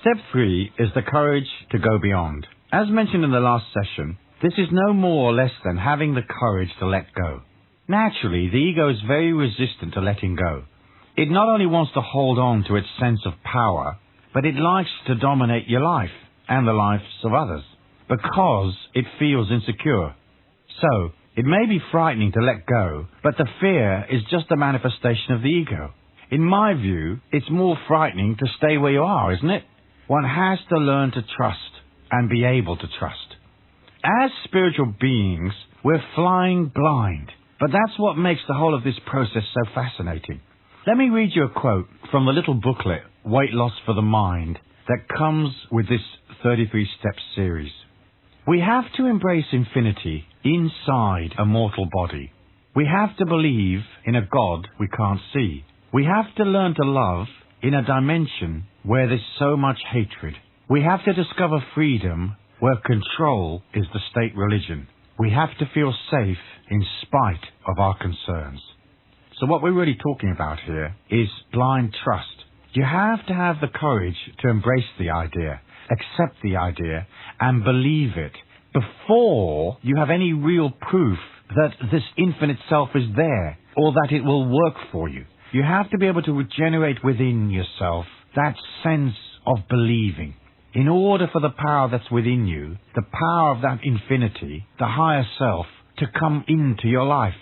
Step 3 is the courage to go beyond. As mentioned in the last session, this is no more or less than having the courage to let go. Naturally, the ego is very resistant to letting go. It not only wants to hold on to its sense of power, but it likes to dominate your life and the lives of others, because it feels insecure. So, it may be frightening to let go, but the fear is just a manifestation of the ego. In my view, it's more frightening to stay where you are, isn't it? One has to learn to trust and be able to trust. As spiritual beings, we're flying blind, but that's what makes the whole of this process so fascinating. Let me read you a quote from the little booklet, Weight Loss for the Mind, that comes with this 33-step series. We have to embrace infinity inside a mortal body. We have to believe in a God we can't see. We have to learn to love in a dimension where there's so much hatred. We have to discover freedom where control is the state religion. We have to feel safe in spite of our concerns. So what we're really talking about here is blind trust. You have to have the courage to embrace the idea, accept the idea, and believe it before you have any real proof that this infinite self is there or that it will work for you. You have to be able to regenerate within yourself that sense of believing. In order for the power that's within you, the power of that infinity, the higher self, to come into your life.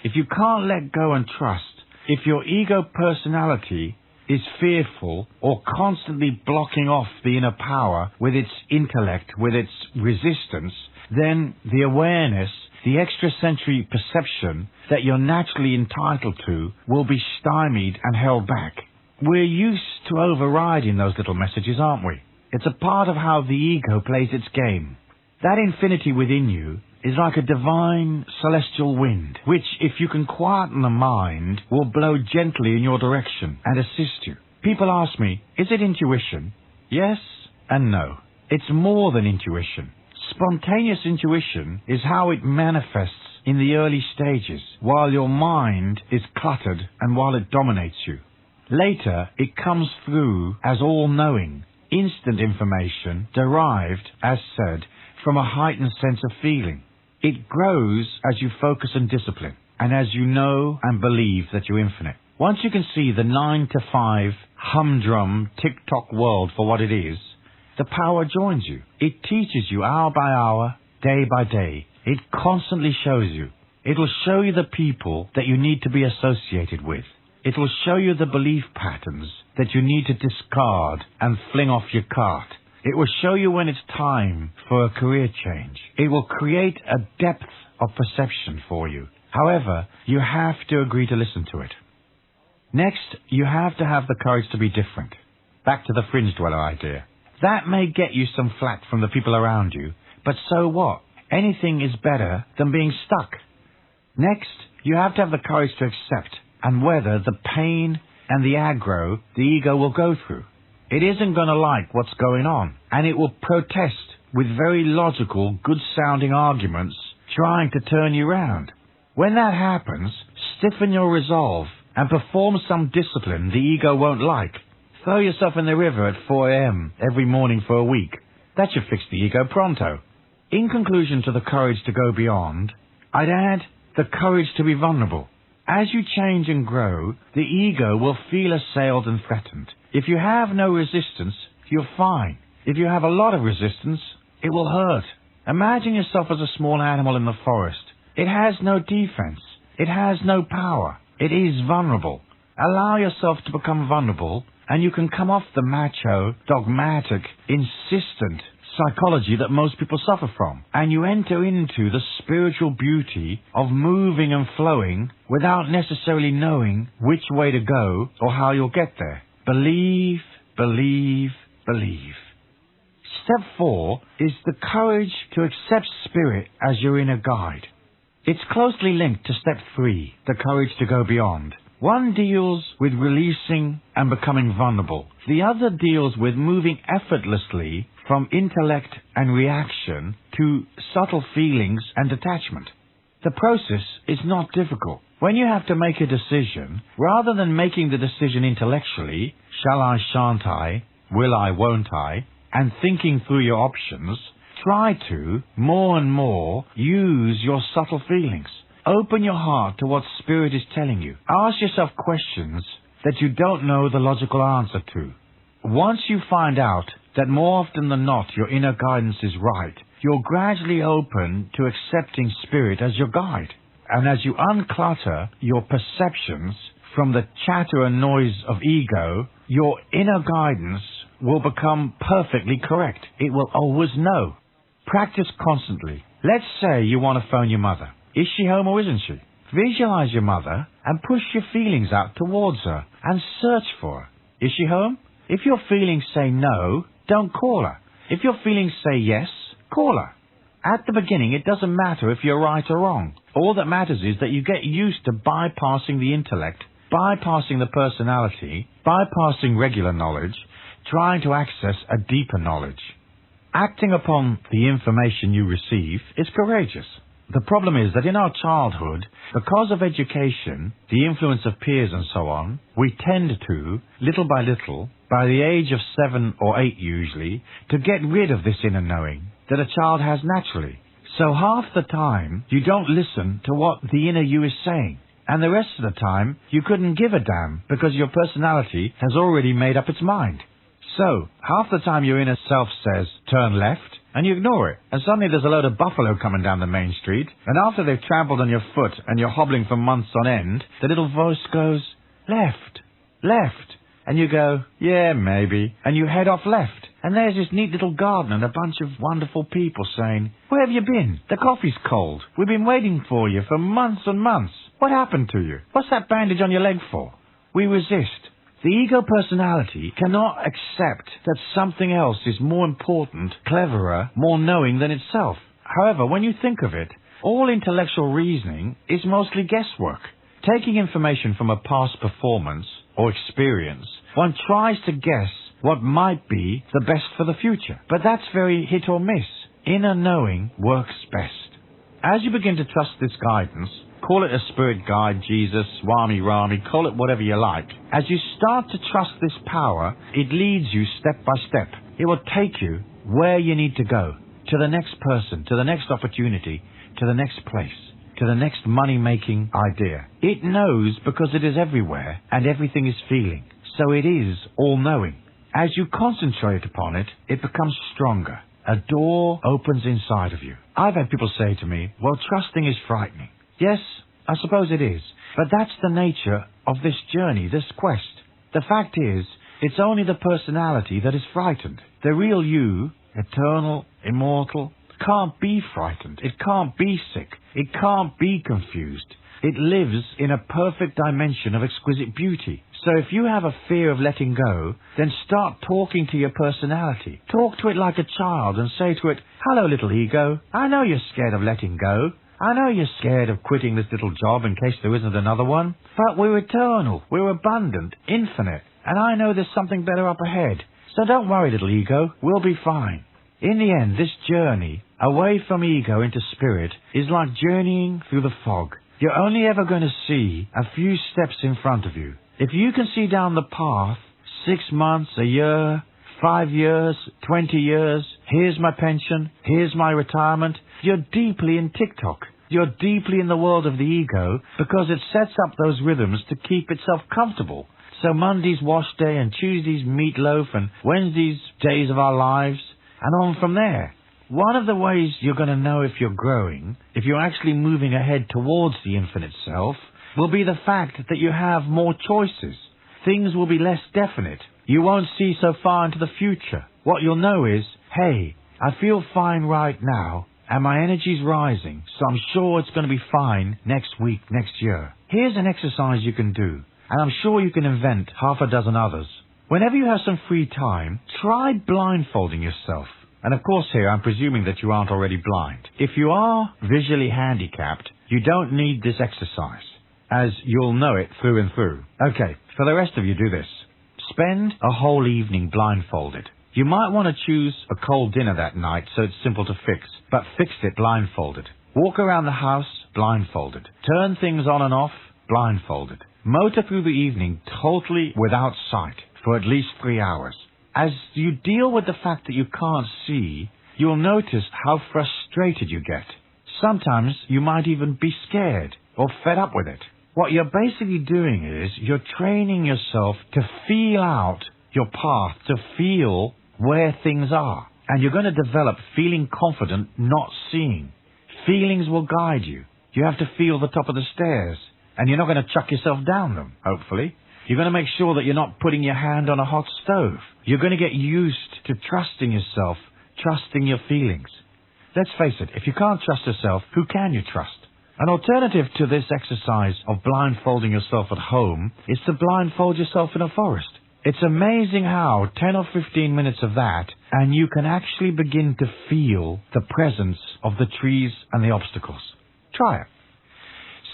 If you can't let go and trust, if your ego personality is fearful or constantly blocking off the inner power with its intellect, with its resistance, then the awareness, the extrasensory perception that you're naturally entitled to will be stymied and held back. We're used to overriding those little messages, aren't we? It's a part of how the ego plays its game. That infinity within you is like a divine celestial wind, which, if you can quieten the mind, will blow gently in your direction and assist you. People ask me, is it intuition? Yes and no. It's more than intuition. Spontaneous intuition is how it manifests in the early stages, while your mind is cluttered and while it dominates you. Later, it comes through as all-knowing, instant information derived, as said, from a heightened sense of feeling. It grows as you focus and discipline, and as you know and believe that you're infinite. Once you can see the 9 to 5 humdrum tick-tock world for what it is, the power joins you. It teaches you hour by hour, day by day. It constantly shows you. It will show you the people that you need to be associated with. It will show you the belief patterns that you need to discard and fling off your cart. It will show you when it's time for a career change. It will create a depth of perception for you. However, you have to agree to listen to it. Next, you have to have the courage to be different. Back to the fringe dweller idea. That may get you some flack from the people around you, but so what? Anything is better than being stuck. Next, you have to have the courage to accept and weather the pain and the aggro the ego will go through. It isn't going to like what's going on, and it will protest with very logical, good-sounding arguments trying to turn you round. When that happens, stiffen your resolve and perform some discipline the ego won't like. Throw yourself in the river at 4 a.m. every morning for a week. That should fix the ego pronto. In conclusion to the courage to go beyond, I'd add the courage to be vulnerable. As you change and grow, the ego will feel assailed and threatened. If you have no resistance, you're fine. If you have a lot of resistance, it will hurt. Imagine yourself as a small animal in the forest. It has no defense. It has no power. It is vulnerable. Allow yourself to become vulnerable, and you can come off the macho, dogmatic, insistent psychology that most people suffer from. And you enter into the spiritual beauty of moving and flowing without necessarily knowing which way to go or how you'll get there. Believe, believe, believe. Step 4 is the courage to accept spirit as your inner guide. It's closely linked to step 3, the courage to go beyond. One deals with releasing and becoming vulnerable. The other deals with moving effortlessly from intellect and reaction to subtle feelings and detachment. The process is not difficult. When you have to make a decision, rather than making the decision intellectually, shall I, shan't I, will I, won't I, and thinking through your options, try to, more and more, use your subtle feelings. Open your heart to what Spirit is telling you. Ask yourself questions that you don't know the logical answer to. Once you find out that more often than not your inner guidance is right, you're gradually open to accepting Spirit as your guide. And as you unclutter your perceptions from the chatter and noise of ego, your inner guidance will become perfectly correct. It will always know. Practice constantly. Let's say you want to phone your mother. Is she home or isn't she? Visualize your mother and push your feelings out towards her and search for her. Is she home? If your feelings say no, don't call her. If your feelings say yes, call her. At the beginning, it doesn't matter if you're right or wrong. All that matters is that you get used to bypassing the intellect, bypassing the personality, bypassing regular knowledge, trying to access a deeper knowledge. Acting upon the information you receive is courageous. The problem is that in our childhood, because of education, the influence of peers and so on, we tend to, little by little, by the age of 7 or 8 usually, to get rid of this inner knowing that a child has naturally. So half the time, you don't listen to what the inner you is saying. And the rest of the time, you couldn't give a damn because your personality has already made up its mind. So, half the time your inner self says, turn left, and you ignore it. And suddenly there's a load of buffalo coming down the main street, and after they've trampled on your foot and you're hobbling for months on end, the little voice goes, left, left. And you go, yeah, maybe. And you head off left. And there's this neat little garden and a bunch of wonderful people saying, where have you been? The coffee's cold. We've been waiting for you for months and months. What happened to you? What's that bandage on your leg for? We resist. The ego personality cannot accept that something else is more important, cleverer, more knowing than itself. However, when you think of it, all intellectual reasoning is mostly guesswork. Taking information from a past performance or experience, one tries to guess what might be the best for the future. But that's very hit or miss. Inner knowing works best. As you begin to trust this guidance, call it a spirit guide, Jesus, Swami Rami, call it whatever you like. As you start to trust this power, it leads you step by step. It will take you where you need to go, to the next person, to the next opportunity, to the next place, to the next money-making idea. It knows because it is everywhere and everything is feeling. So it is all-knowing. As you concentrate upon it, it becomes stronger. A door opens inside of you. I've had people say to me, well, trusting is frightening. Yes, I suppose it is. But that's the nature of this journey, this quest. The fact is, it's only the personality that is frightened. The real you, eternal, immortal, can't be frightened. It can't be sick. It can't be confused. It lives in a perfect dimension of exquisite beauty. So if you have a fear of letting go, then start talking to your personality. Talk to it like a child and say to it, hello, little ego. I know you're scared of letting go. I know you're scared of quitting this little job in case there isn't another one. But we're eternal. We're abundant, infinite. And I know there's something better up ahead. So don't worry, little ego. We'll be fine. In the end, this journey away from ego into spirit is like journeying through the fog. You're only ever going to see a few steps in front of you. If you can see down the path, 6 months, a year, 5 years, 20 years, here's my pension, here's my retirement, you're deeply in TikTok. You're deeply in the world of the ego because it sets up those rhythms to keep itself comfortable. So Monday's wash day and Tuesday's meatloaf and Wednesday's days of our lives and on from there. One of the ways you're going to know if you're growing, if you're actually moving ahead towards the infinite self, will be the fact that you have more choices. Things will be less definite. You won't see so far into the future. What you'll know is, hey, I feel fine right now, and my energy's rising, so I'm sure it's going to be fine next week, next year. Here's an exercise you can do, and I'm sure you can invent half a dozen others. Whenever you have some free time, try blindfolding yourself. And of course here, I'm presuming that you aren't already blind. If you are visually handicapped, you don't need this exercise, as you'll know it through and through. Okay, for the rest of you, do this. Spend a whole evening blindfolded. You might want to choose a cold dinner that night so it's simple to fix, but fix it blindfolded. Walk around the house blindfolded. Turn things on and off blindfolded. Motor through the evening totally without sight for at least 3 hours. As you deal with the fact that you can't see, you'll notice how frustrated you get. Sometimes you might even be scared or fed up with it. What you're basically doing is you're training yourself to feel out your path, to feel where things are. And you're going to develop feeling confident, not seeing. Feelings will guide you. You have to feel the top of the stairs. And you're not going to chuck yourself down them, hopefully. You're going to make sure that you're not putting your hand on a hot stove. You're going to get used to trusting yourself, trusting your feelings. Let's face it, if you can't trust yourself, who can you trust? An alternative to this exercise of blindfolding yourself at home is to blindfold yourself in a forest. It's amazing how 10 or 15 minutes of that, and you can actually begin to feel the presence of the trees and the obstacles. Try it.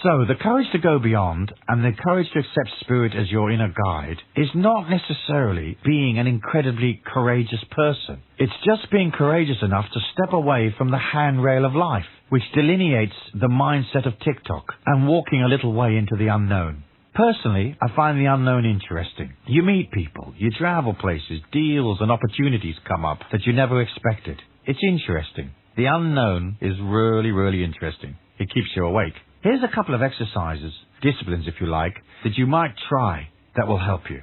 So, the courage to go beyond and the courage to accept spirit as your inner guide is not necessarily being an incredibly courageous person. It's just being courageous enough to step away from the handrail of life, which delineates the mindset of TikTok, and walking a little way into the unknown. Personally, I find the unknown interesting. You meet people, you travel places, deals and opportunities come up that you never expected. It's interesting. The unknown is really, really interesting. It keeps you awake. Here's a couple of exercises, disciplines if you like, that you might try that will help you.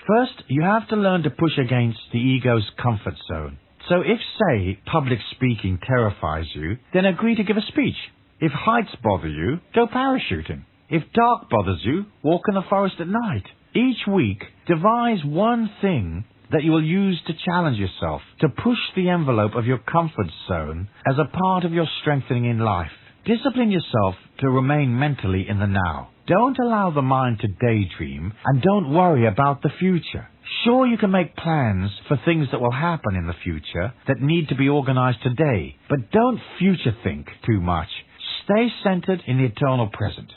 First, you have to learn to push against the ego's comfort zone. So if, say, public speaking terrifies you, then agree to give a speech. If heights bother you, go parachuting. If dark bothers you, walk in the forest at night. Each week, devise one thing that you will use to challenge yourself, to push the envelope of your comfort zone as a part of your strengthening in life. Discipline yourself to remain mentally in the now. Don't allow the mind to daydream, and don't worry about the future. Sure, you can make plans for things that will happen in the future that need to be organized today, but don't future think too much. Stay centered in the eternal present.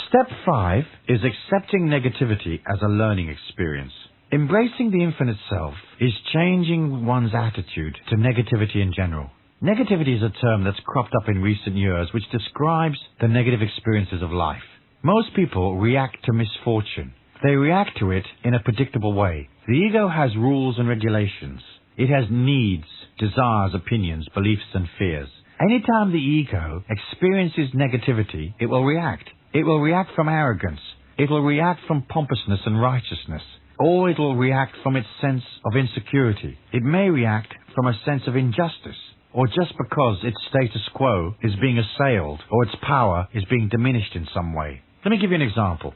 Step 5 is accepting negativity as a learning experience. Embracing the infinite self is changing one's attitude to negativity in general. Negativity is a term that's cropped up in recent years which describes the negative experiences of life. Most people react to misfortune. They react to it in a predictable way. The ego has rules and regulations. It has needs, desires, opinions, beliefs and fears. Anytime the ego experiences negativity, it will react. It will react from arrogance. It will react from pompousness and righteousness. Or it will react from its sense of insecurity. It may react from a sense of injustice. Or just because its status quo is being assailed or its power is being diminished in some way. Let me give you an example.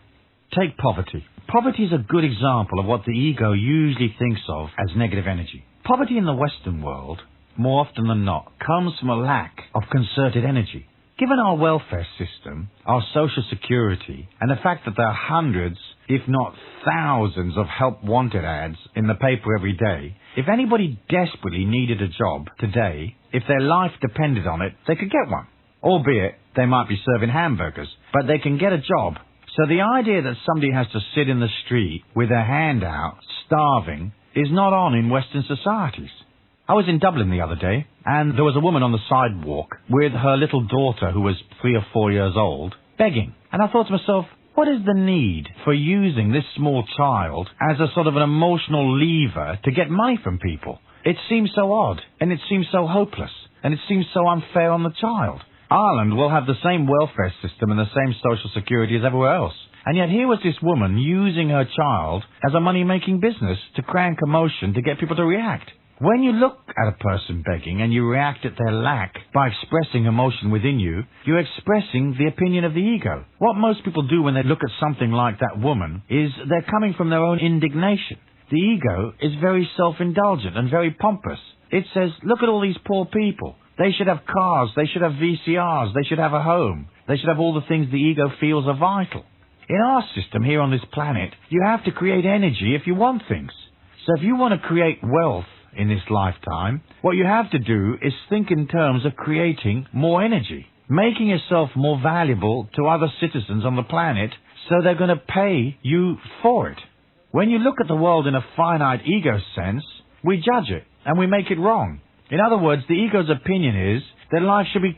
Take poverty. Poverty is a good example of what the ego usually thinks of as negative energy. Poverty in the Western world, more often than not, comes from a lack of concerted energy. Given our welfare system, our social security, and the fact that there are hundreds, if not thousands, of help wanted ads in the paper every day, if anybody desperately needed a job today, if their life depended on it, they could get one. Albeit, they might be serving hamburgers, but they can get a job. So the idea that somebody has to sit in the street with their hand out, starving, is not on in Western societies. I was in Dublin the other day, and there was a woman on the sidewalk with her little daughter who was 3 or 4 years old, begging. And I thought to myself, what is the need for using this small child as a sort of an emotional lever to get money from people? It seems so odd, and it seems so hopeless, and it seems so unfair on the child. Ireland will have the same welfare system and the same social security as everywhere else. And yet here was this woman using her child as a money-making business to crank emotion to get people to react. When you look at a person begging and you react at their lack by expressing emotion within you, you're expressing the opinion of the ego. What most people do when they look at something like that woman is they're coming from their own indignation. The ego is very self-indulgent and very pompous. It says, look at all these poor people. They should have cars, they should have VCRs, they should have a home. They should have all the things the ego feels are vital. In our system here on this planet, you have to create energy if you want things. So if you want to create wealth in this lifetime, what you have to do is think in terms of creating more energy, making yourself more valuable to other citizens on the planet so they're going to pay you for it. When you look at the world in a finite ego sense, we judge it and we make it wrong. In other words, the ego's opinion is that life should be